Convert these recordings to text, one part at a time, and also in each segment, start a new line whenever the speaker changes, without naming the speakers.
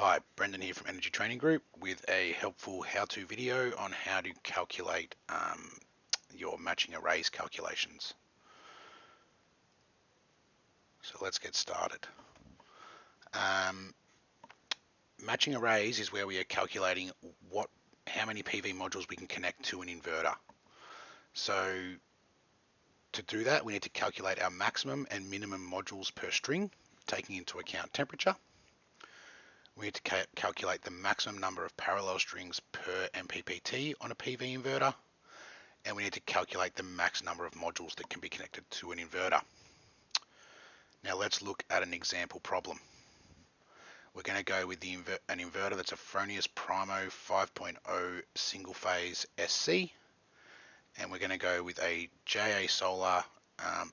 Hi, Brendan here from Energy Training Group with a helpful how-to video on how to calculate your matching arrays calculations. So let's get started. Matching arrays is where we are calculating how many PV modules we can connect to an inverter. So to do that, we need to calculate our maximum and minimum modules per string, taking into account temperature. We need to calculate the maximum number of parallel strings per MPPT on a PV inverter, and we need to calculate the max number of modules that can be connected to an inverter. Now let's look at an example problem. We're going to go with an inverter that's a Fronius Primo 5.0 single phase SC, and we're going to go with a JA Solar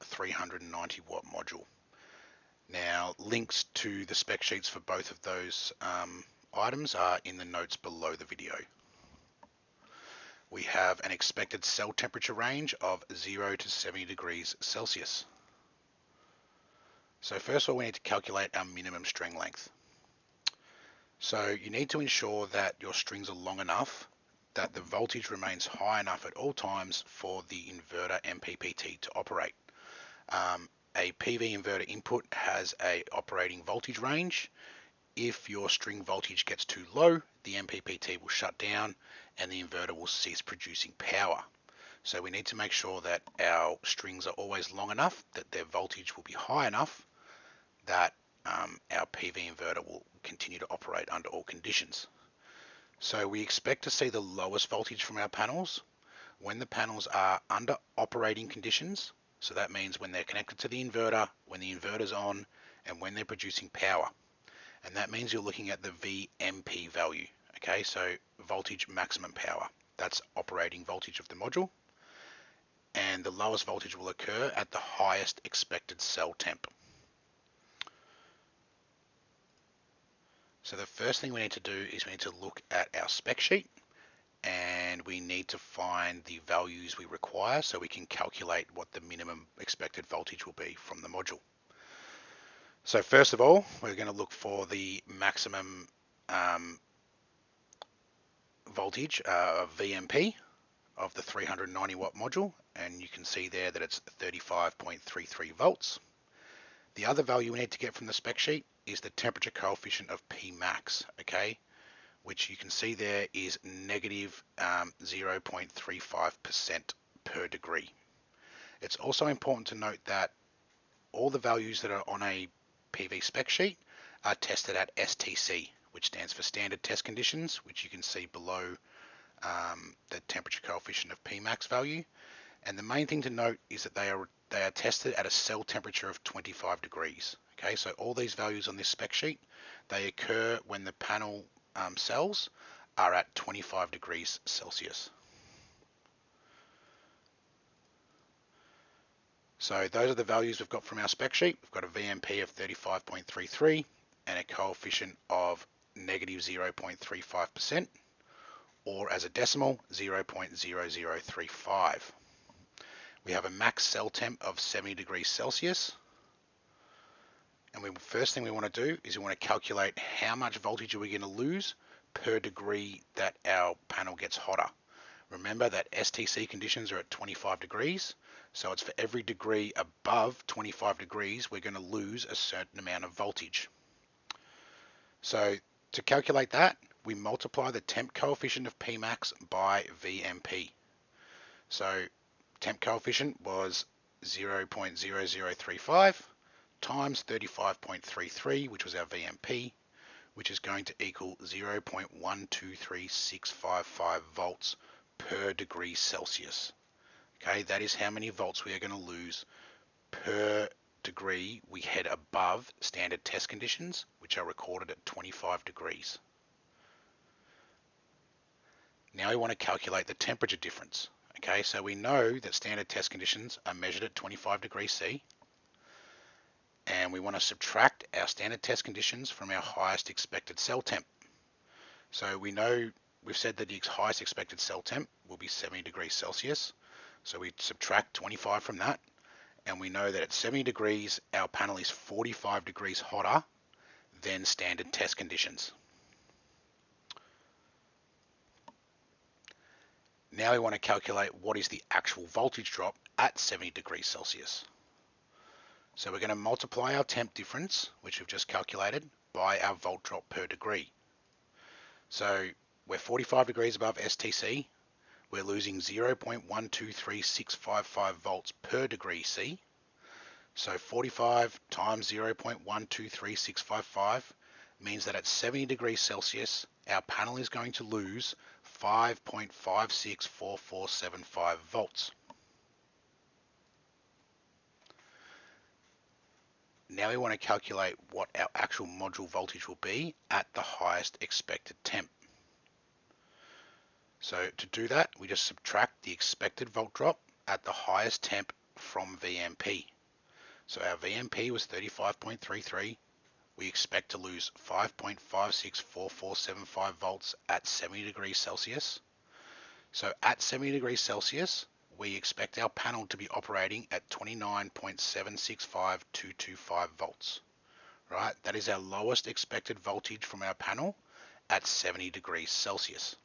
390 watt module. Now, links to the spec sheets for both of those items are in the notes below the video. We have an expected cell temperature range of 0 to 70 degrees Celsius. So first of all, we need to calculate our minimum string length. So you need to ensure that your strings are long enough that the voltage remains high enough at all times for the inverter MPPT to operate. A PV inverter input has a operating voltage range. If your string voltage gets too low, the MPPT will shut down and the inverter will cease producing power. So we need to make sure that our strings are always long enough that their voltage will be high enough that our PV inverter will continue to operate under all conditions. So we expect to see the lowest voltage from our panels when the panels are under operating conditions. So that means when they're connected to the inverter, when the inverter's on, and when they're producing power. And that means you're looking at the VMP value. Okay, so voltage maximum power. That's operating voltage of the module. And the lowest voltage will occur at the highest expected cell temp. So the first thing we need to do is we need to look at our spec sheet, and we need to find the values we require so we can calculate what the minimum expected voltage will be from the module. So first of all, we're going to look for the maximum voltage of VMP of the 390 watt module, and you can see there that it's 35.33 volts. The other value we need to get from the spec sheet is the temperature coefficient of Pmax, okay, which you can see there is negative 0.35% per degree. It's also important to note that all the values that are on a PV spec sheet are tested at STC, which stands for standard test conditions, which you can see below the temperature coefficient of Pmax value. And the main thing to note is that they are tested at a cell temperature of 25 degrees. Okay, so all these values on this spec sheet, they occur when the panel cells are at 25 degrees Celsius. So those are the values we've got from our spec sheet. We've got a VMP of 35.33 and a coefficient of negative 0.35%, or as a decimal, 0.0035. We have a max cell temp of 70 degrees Celsius. And the first thing we want to do is we want to calculate how much voltage are we going to lose per degree that our panel gets hotter. Remember that STC conditions are at 25 degrees, so it's for every degree above 25 degrees we're going to lose a certain amount of voltage. So to calculate that, we multiply the temp coefficient of Pmax by VMP. So temp coefficient was 0.0035 times 35.33, which was our VMP, which is going to equal 0.123655 volts per degree Celsius. Okay, that is how many volts we are going to lose per degree we head above standard test conditions, which are recorded at 25 degrees. Now we want to calculate the temperature difference. Okay, so we know that standard test conditions are measured at 25 degrees C, and we want to subtract our standard test conditions from our highest expected cell temp. So we know, we've said that the highest expected cell temp will be 70 degrees Celsius. So we subtract 25 from that, and we know that at 70 degrees, our panel is 45 degrees hotter than standard test conditions. Now we want to calculate what is the actual voltage drop at 70 degrees Celsius. So we're going to multiply our temp difference, which we've just calculated, by our volt drop per degree. So we're 45 degrees above STC. We're losing 0.123655 volts per degree C. So 45 times 0.123655 means that at 70 degrees Celsius, our panel is going to lose 5.564475 volts. Now we want to calculate what our actual module voltage will be at the highest expected temp. So to do that, we just subtract the expected volt drop at the highest temp from VMP. So our VMP was 35.33. We expect to lose 5.564475 volts at 70 degrees Celsius. So at 70 degrees Celsius, we expect our panel to be operating at 29.765225 volts. Right? That is our lowest expected voltage from our panel at 70 degrees Celsius.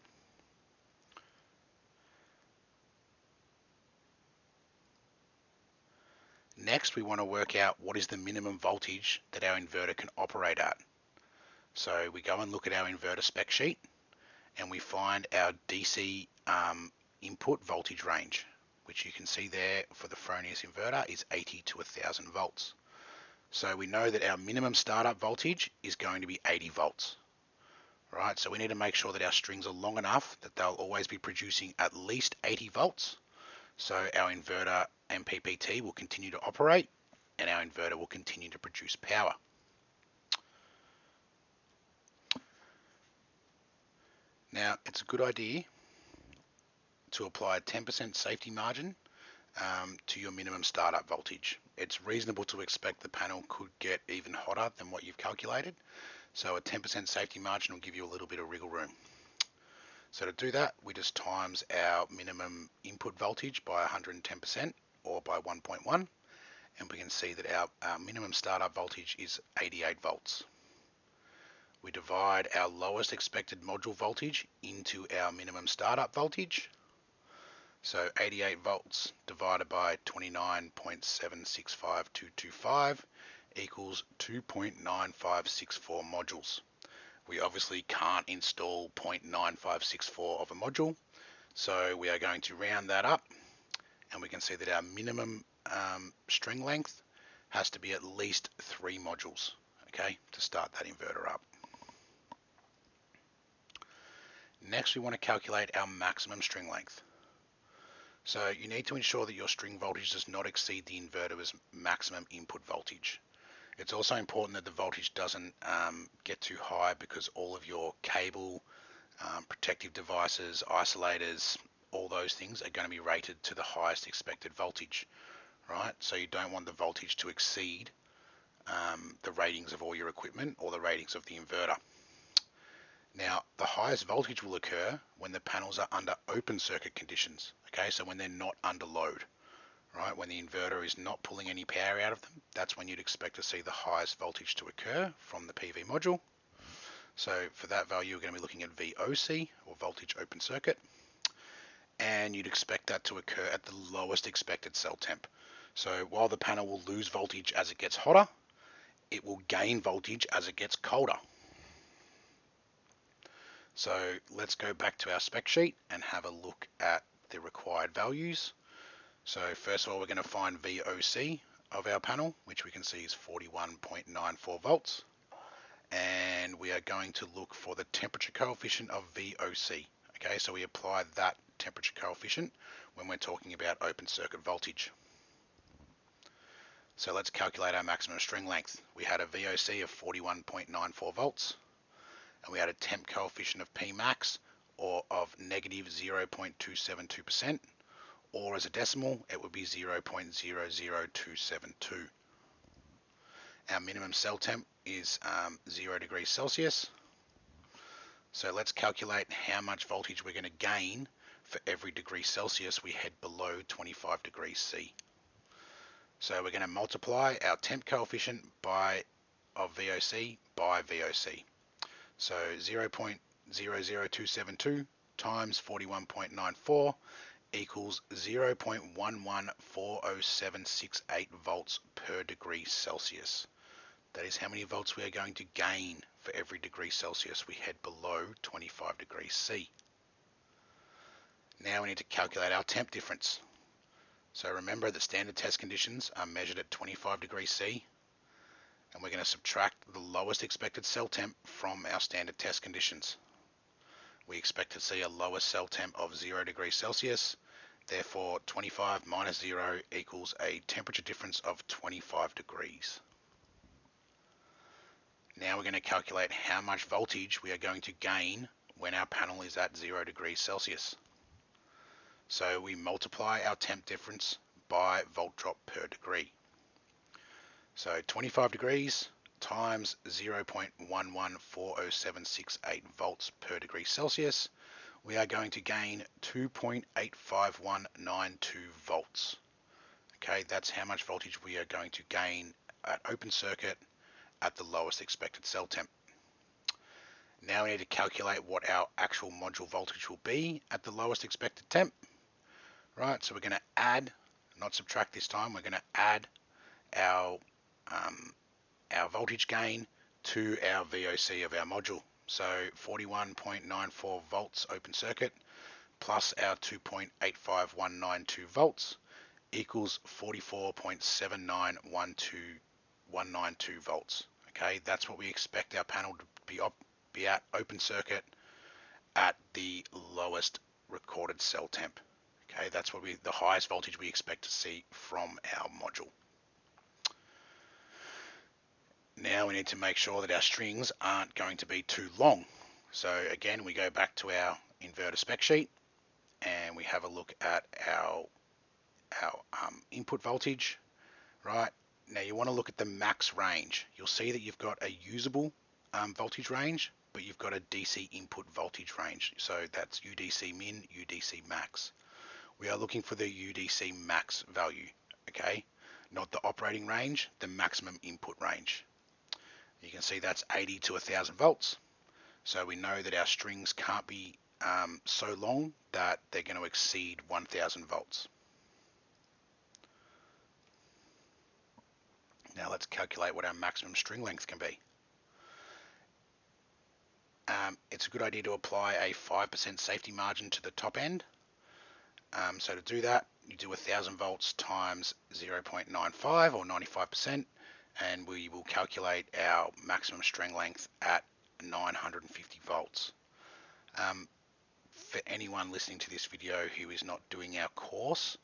Next, we want to work out what is the minimum voltage that our inverter can operate at. So we go and look at our inverter spec sheet and we find our DC input voltage range, which you can see there for the Fronius inverter is 80 to 1000 volts. So we know that our minimum startup voltage is going to be 80 volts. Right, so we need to make sure that our strings are long enough that they'll always be producing at least 80 volts. So our inverter MPPT will continue to operate and our inverter will continue to produce power. Now, it's a good idea to apply a 10% safety margin to your minimum startup voltage. It's reasonable to expect the panel could get even hotter than what you've calculated. So a 10% safety margin will give you a little bit of wriggle room. So to do that, we just times our minimum input voltage by 110% or by 1.1, and we can see that our minimum startup voltage is 88 volts. We divide our lowest expected module voltage into our minimum startup voltage. So 88 volts divided by 29.765225 equals 2.9564 modules. We obviously can't install 0.9564 of a module, so we are going to round that up, and we can see that our minimum string length has to be at least 3 modules, okay, to start that inverter up. Next, we want to calculate our maximum string length. So you need to ensure that your string voltage does not exceed the inverter's maximum input voltage. It's also important that the voltage doesn't get too high, because all of your cable, protective devices, isolators, all those things are going to be rated to the highest expected voltage, right? So you don't want the voltage to exceed the ratings of all your equipment or the ratings of the inverter. Now, the highest voltage will occur when the panels are under open circuit conditions, okay? So when they're not under load. Right, when the inverter is not pulling any power out of them, that's when you'd expect to see the highest voltage to occur from the PV module. So for that value, we're going to be looking at VOC, or voltage open circuit, and you'd expect that to occur at the lowest expected cell temp. So while the panel will lose voltage as it gets hotter, it will gain voltage as it gets colder. So let's go back to our spec sheet and have a look at the required values. So first of all, we're going to find VOC of our panel, which we can see is 41.94 volts. And we are going to look for the temperature coefficient of VOC. Okay, so we apply that temperature coefficient when we're talking about open circuit voltage. So let's calculate our maximum string length. We had a VOC of 41.94 volts, and we had a temp coefficient of Pmax, or of negative 0.272%. Or as a decimal, it would be 0.00272. Our minimum cell temp is 0 degrees Celsius. So let's calculate how much voltage we're going to gain for every degree Celsius we head below 25 degrees C. So we're going to multiply our temp coefficient of VOC by VOC. So 0.00272 times 41.94 equals 0.114078 volts per degree Celsius. That is how many volts we are going to gain for every degree Celsius we head below 25 degrees C. Now we need to calculate our temp difference. So remember that standard test conditions are measured at 25 degrees C, and we're going to subtract the lowest expected cell temp from our standard test conditions. We expect to see a lowest cell temp of 0 degrees Celsius. Therefore, 25 minus 0 equals a temperature difference of 25 degrees. Now we're going to calculate how much voltage we are going to gain when our panel is at 0 degrees Celsius. So we multiply our temp difference by volt drop per degree. So 25 degrees times 0.114078 volts per degree Celsius, we are going to gain 2.85192 volts. Okay, that's how much voltage we are going to gain at open circuit at the lowest expected cell temp. Now we need to calculate what our actual module voltage will be at the lowest expected temp. Right, so we're going to add, not subtract this time, we're going to add our voltage gain to our VOC of our module. So 41.94 volts open circuit plus our 2.85192 volts equals 44.7912 volts. Okay, that's what we expect our panel to be at open circuit at the lowest recorded cell temp. Okay, that's what the highest voltage we expect to see from our module. Now we need to make sure that our strings aren't going to be too long. So again, we go back to our inverter spec sheet and we have a look at our input voltage. Right, now you want to look at the max range. You'll see that you've got a usable voltage range, but you've got a DC input voltage range. So that's UDC min, UDC max. We are looking for the UDC max value, okay? Not the operating range, the maximum input range. You can see that's 80 to 1000 volts. So we know that our strings can't be so long that they're going to exceed 1000 volts. Now let's calculate what our maximum string length can be. It's a good idea to apply a 5% safety margin to the top end. So to do that, you do 1000 volts times 0.95 or 95%, and we will calculate our maximum string length at 950 volts. For anyone listening to this video who is not doing our course,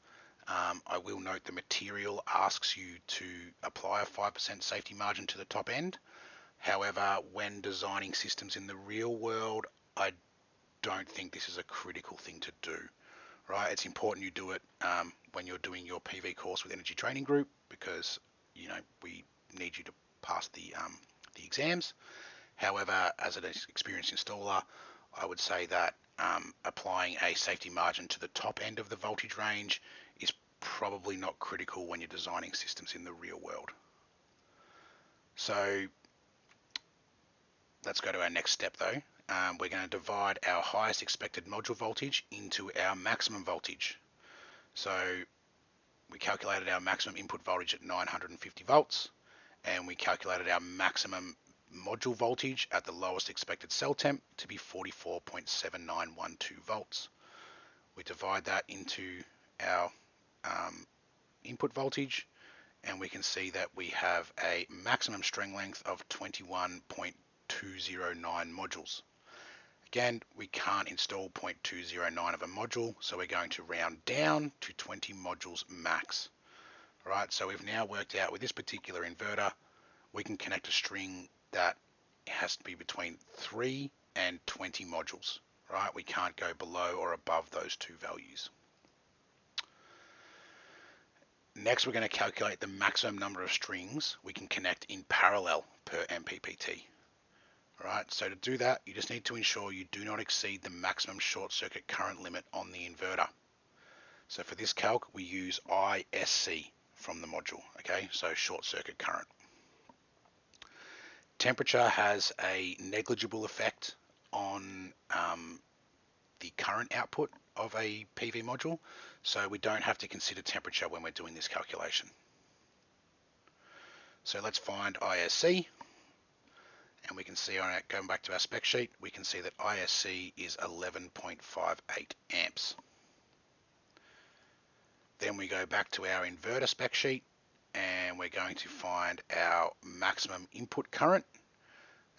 I will note the material asks you to apply a 5% safety margin to the top end. However, when designing systems in the real world, I don't think this is a critical thing to do. Right, it's important you do it when you're doing your PV course with Energy Training Group, because we need you to pass the exams. However, as an experienced installer, I would say that applying a safety margin to the top end of the voltage range is probably not critical when you're designing systems in the real world. So let's go to our next step though. We're going to divide our highest expected module voltage into our maximum voltage. So we calculated our maximum input voltage at 950 volts, and we calculated our maximum module voltage at the lowest expected cell temp to be 44.7912 volts. We divide that into our input voltage, and we can see that we have a maximum string length of 21.209 modules. Again, we can't install 0.209 of a module, so we're going to round down to 20 modules max. All right, so we've now worked out with this particular inverter, we can connect a string that has to be between 3 and 20 modules. Right, we can't go below or above those two values. Next, we're going to calculate the maximum number of strings we can connect in parallel per MPPT. Right, so to do that, you just need to ensure you do not exceed the maximum short circuit current limit on the inverter. So for this calc, we use ISC from the module, okay, so short circuit current. Temperature has a negligible effect on the current output of a PV module, so we don't have to consider temperature when we're doing this calculation. So let's find ISC, and we can see on it, going back to our spec sheet, we can see that ISC is 11.58 amps. Then we go back to our inverter spec sheet, and we're going to find our maximum input current,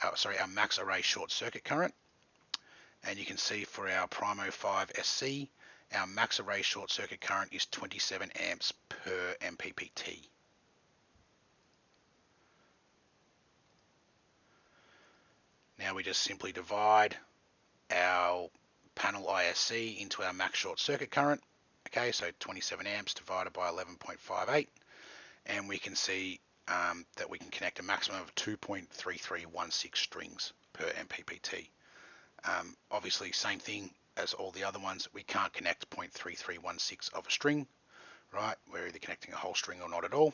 our max array short circuit current. And you can see for our Primo 5 SC, our max array short circuit current is 27 amps per MPPT. Now we just simply divide our panel ISC into our max short circuit current. Okay, so 27 amps divided by 11.58, and we can see that we can connect a maximum of 2.3316 strings per MPPT. Obviously, same thing as all the other ones, we can't connect 0.3316 of a string, right? We're either connecting a whole string or not at all.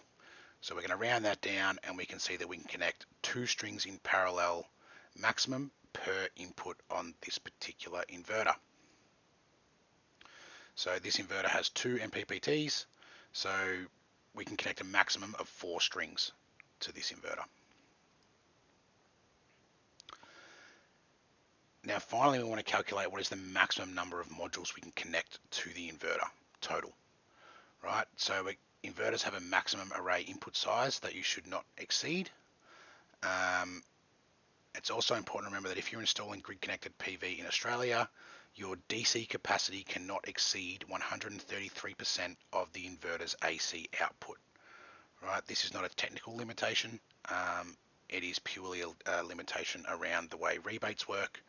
So we're going to round that down, and we can see that we can connect 2 strings in parallel maximum per input on this particular inverter. So this inverter has 2 MPPTs, so we can connect a maximum of 4 strings to this inverter. Now finally, we want to calculate what is the maximum number of modules we can connect to the inverter total, right? So inverters have a maximum array input size that you should not exceed. It's also important to remember that if you're installing grid-connected PV in Australia, your DC capacity cannot exceed 133% of the inverter's AC output, right? This is not a technical limitation. It is purely a limitation around the way rebates work.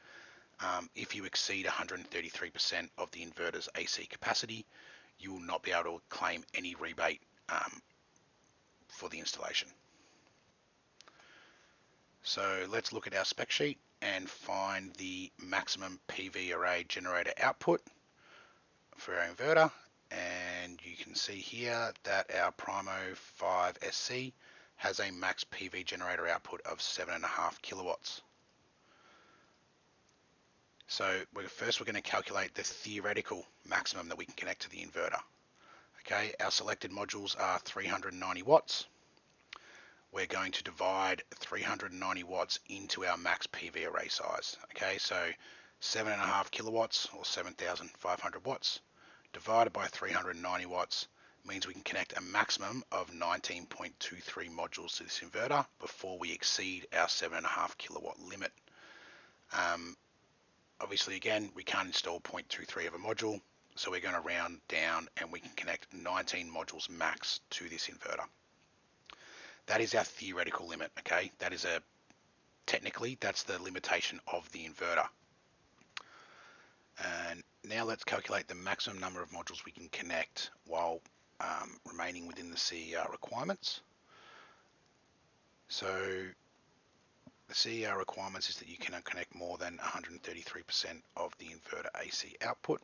If you exceed 133% of the inverter's AC capacity, you will not be able to claim any rebate for the installation. So let's look at our spec sheet and find the maximum PV array generator output for our inverter. And you can see here that our Primo 5 SC has a max PV generator output of 7.5 kilowatts. So first we're going to calculate the theoretical maximum that we can connect to the inverter. Okay, our selected modules are 390 watts. We're going to divide 390 watts into our max PV array size. Okay, so 7.5 kilowatts or 7,500 watts divided by 390 watts means we can connect a maximum of 19.23 modules to this inverter before we exceed our 7.5 kilowatt limit. Obviously, again, we can't install 0.23 of a module, so we're going to round down and we can connect 19 modules max to this inverter. That is our theoretical limit, okay? That is technically, that's the limitation of the inverter. And now let's calculate the maximum number of modules we can connect while remaining within the CER requirements. So the CER requirements is that you cannot connect more than 133% of the inverter AC output.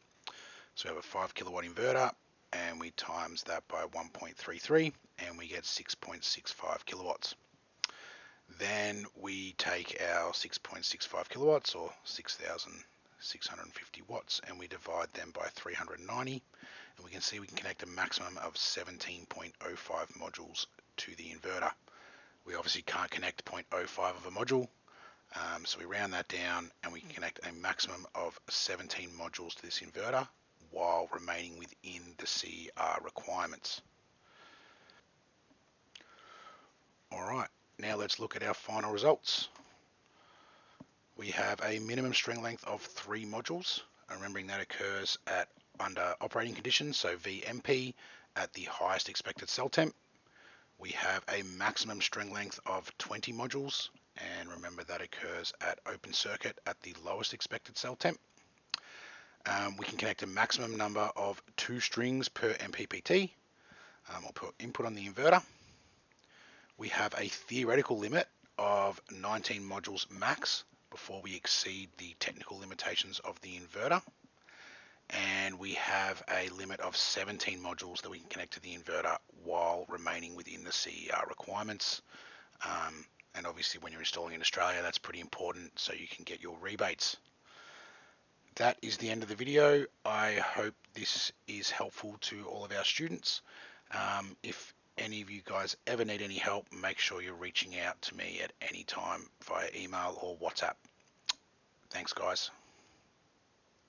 So we have a 5 kilowatt inverter, and we times that by 1.33, and we get 6.65 kilowatts. Then we take our 6.65 kilowatts, or 6,650 watts, and we divide them by 390, and we can see we can connect a maximum of 17.05 modules to the inverter. We obviously can't connect 0.05 of a module, so we round that down, and we can connect a maximum of 17 modules to this inverter while remaining within the CER requirements. Alright, now let's look at our final results. We have a minimum string length of 3 modules, remembering that occurs under operating conditions, so VMP at the highest expected cell temp. We have a maximum string length of 20 modules, and remember that occurs at open circuit at the lowest expected cell temp. We can connect a maximum number of 2 strings per MPPT, or per input on the inverter. We have a theoretical limit of 19 modules max before we exceed the technical limitations of the inverter. And we have a limit of 17 modules that we can connect to the inverter while remaining within the CER requirements. And obviously when you're installing in Australia, that's pretty important so you can get your rebates. that is the end of the video. I hope this is helpful to all of our students. If any of you guys ever need any help, make sure you're reaching out to me at any time via email or WhatsApp. Thanks, guys.